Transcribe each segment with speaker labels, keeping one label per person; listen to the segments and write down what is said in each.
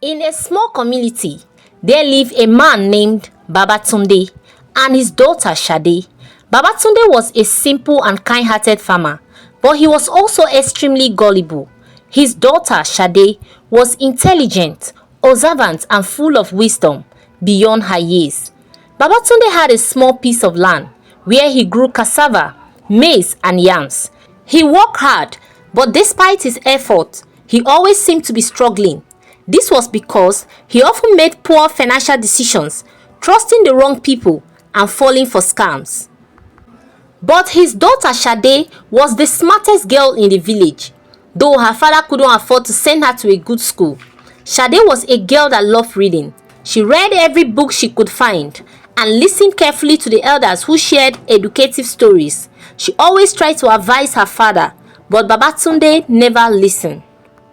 Speaker 1: In a small community, there lived a man named Babatunde and his daughter Shade. Babatunde was a simple and kind-hearted farmer, but he was also extremely gullible. His daughter Shade was intelligent, observant, and full of wisdom beyond her years. Babatunde had a small piece of land where he grew cassava, maize, and yams. He worked hard, but despite his efforts, he always seemed to be struggling. This was because he often made poor financial decisions, trusting the wrong people and falling for scams. But his daughter Shade was the smartest girl in the village. Though her father couldn't afford to send her to a good school, Shade was a girl that loved reading. She read every book she could find and listened carefully to the elders who shared educative stories. She always tried to advise her father, but Babatunde never listened.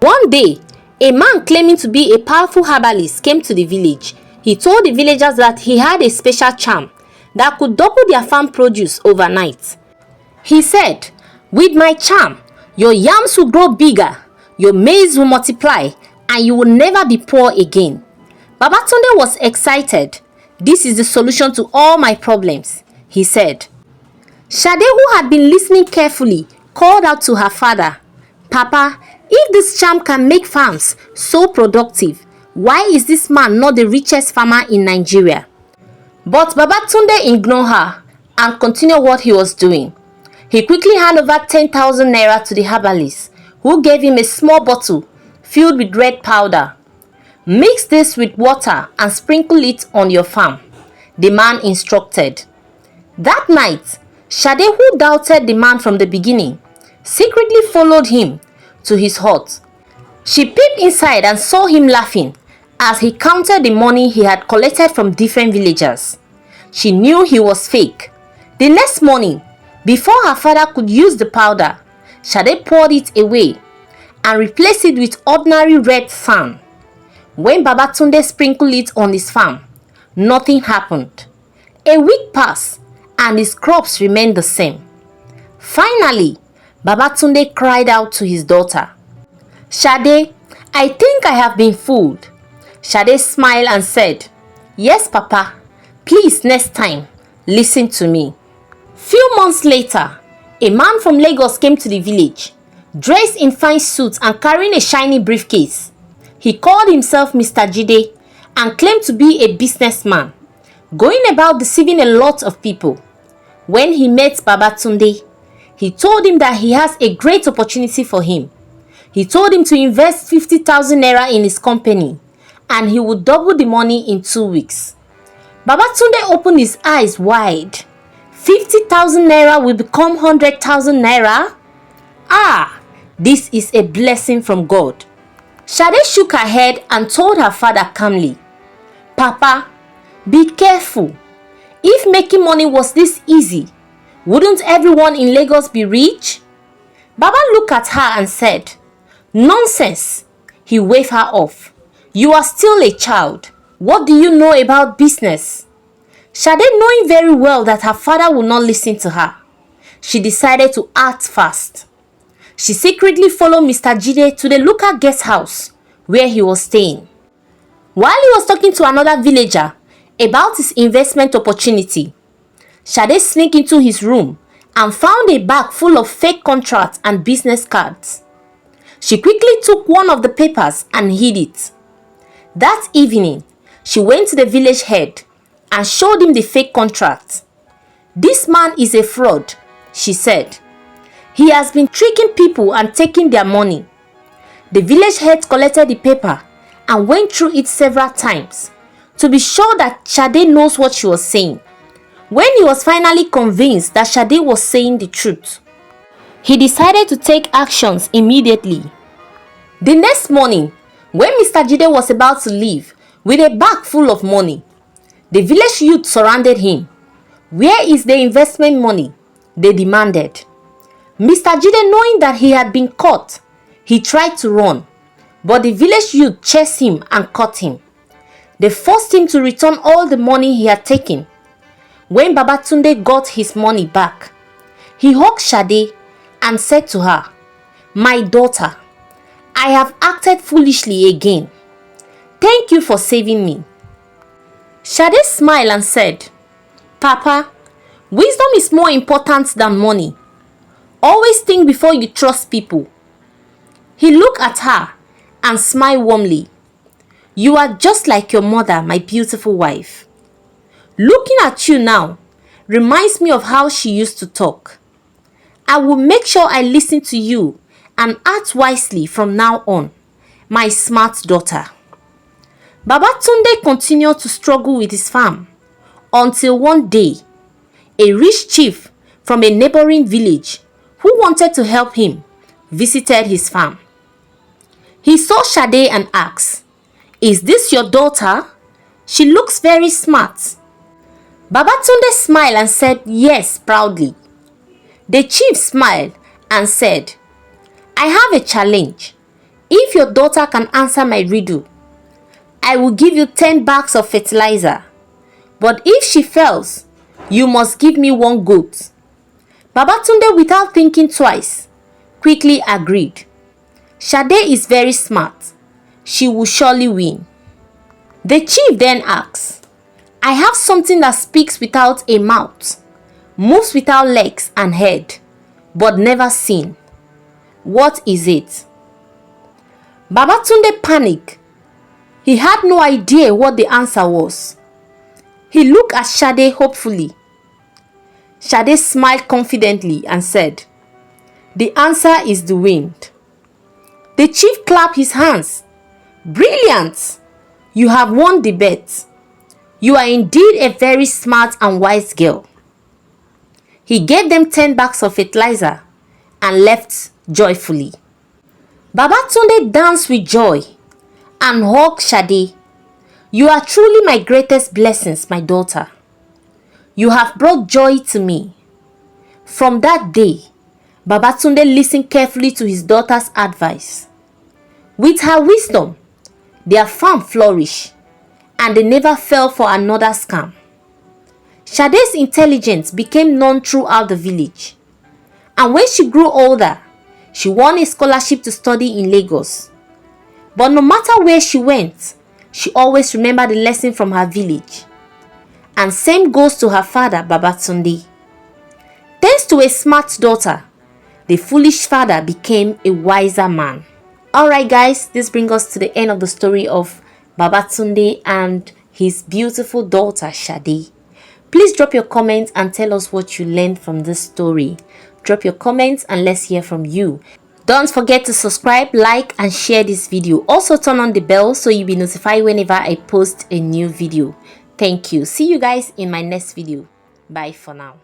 Speaker 1: One day, a man claiming to be a powerful herbalist came to the village. He told the villagers that he had a special charm that could double their farm produce overnight. He said, "With my charm, your yams will grow bigger, your maize will multiply, and you will never be poor again." Babatunde was excited. "This is the solution to all my problems," he said. Shade, who had been listening carefully, called out to her father, "Papa, if this charm can make farms so productive, why is this man not the richest farmer in Nigeria?" But Babatunde ignored her and continued what he was doing. He quickly handed over 10,000 naira to the herbalist, who gave him a small bottle filled with red powder. "Mix this with water and sprinkle it on your farm," the man instructed. That night, Shade, who doubted the man from the beginning, secretly followed him to his hut. She peeped inside and saw him laughing as he counted the money he had collected from different villagers. She knew he was fake. The next morning, before her father could use the powder, Shade poured it away and replaced it with ordinary red sand. When Babatunde sprinkled it on his farm, nothing happened. A week passed and his crops remained the same. Finally, Babatunde cried out to his daughter, "Shade, I think I have been fooled." Shade smiled and said, "Yes, Papa. Please, next time, listen to me." Few months later, a man from Lagos came to the village, dressed in fine suit and carrying a shiny briefcase. He called himself Mr. Jide and claimed to be a businessman, going about deceiving a lot of people. When he met Babatunde, he told him that he has a great opportunity for him. He told him to invest 50,000 naira in his company and he would double the money in 2 weeks. Babatunde opened his eyes wide. 50,000 naira will become 100,000 naira? Ah, this is a blessing from God. Shade shook her head and told her father calmly, "Papa, be careful. If making money was this easy, wouldn't everyone in Lagos be rich?" Baba looked at her and said, "Nonsense." He waved her off. "You are still a child. What do you know about business?" Shade, knowing very well that her father would not listen to her, she decided to act fast. She secretly followed Mr. Jide to the local guest house where he was staying. While he was talking to another villager about his investment opportunity, Shade sneaked into his room and found a bag full of fake contracts and business cards. She quickly took one of the papers and hid it. That evening, she went to the village head and showed him the fake contract. "This man is a fraud," she said. "He has been tricking people and taking their money." The village head collected the paper and went through it several times to be sure that Shade knows what she was saying. When he was finally convinced that Shade was saying the truth, he decided to take actions immediately. The next morning, when Mr. Jide was about to leave with a bag full of money, the village youth surrounded him. "Where is the investment money?" they demanded. Mr. Jide, knowing that he had been caught, he tried to run, but the village youth chased him and caught him. They forced him to return all the money he had taken. When Babatunde got his money back, he hugged Shade and said to her, "My daughter, I have acted foolishly again. Thank you for saving me." Shade smiled and said, "Papa, wisdom is more important than money. Always think before you trust people." He looked at her and smiled warmly. "You are just like your mother, my beautiful wife. Looking at you now reminds me of how she used to talk. I will make sure I listen to you and act wisely from now on, my smart daughter." Babatunde continued to struggle with his farm until one day, a rich chief from a neighboring village who wanted to help him visited his farm. He saw Shade and asked, "Is this your daughter? She looks very smart." Babatunde smiled and said yes proudly. The chief smiled and said, "I have a challenge. If your daughter can answer my riddle, I will give you 10 bags of fertilizer. But if she fails, you must give me 1 goat." Babatunde, without thinking twice, quickly agreed. Shade is very smart. She will surely win. The chief then asked, "I have something that speaks without a mouth, moves without legs and head, but never seen. What is it?" Babatunde panicked. He had no idea what the answer was. He looked at Shade hopefully. Shade smiled confidently and said, "The answer is the wind." The chief clapped his hands. "Brilliant! You have won the bet. You are indeed a very smart and wise girl." He gave them 10 bags of fertilizer and left joyfully. Babatunde danced with joy and hugged Shade. "You are truly my greatest blessings, my daughter. You have brought joy to me." From that day, Babatunde listened carefully to his daughter's advice. With her wisdom, their farm flourished and they never fell for another scam. Shade's intelligence became known throughout the village, and when she grew older, she won a scholarship to study in Lagos. But no matter where she went, she always remembered the lesson from her village. And same goes to her father, Babatunde. Thanks to a smart daughter, the foolish father became a wiser man. Alright guys, this brings us to the end of the story of Babatunde and his beautiful daughter Shade. Please drop your comments and tell us what you learned from this story. Drop your comments and let's hear from you. Don't forget to subscribe, like and share this video. Also turn on the bell so you'll be notified whenever I post a new video. Thank you. See you guys in my next video. Bye for now.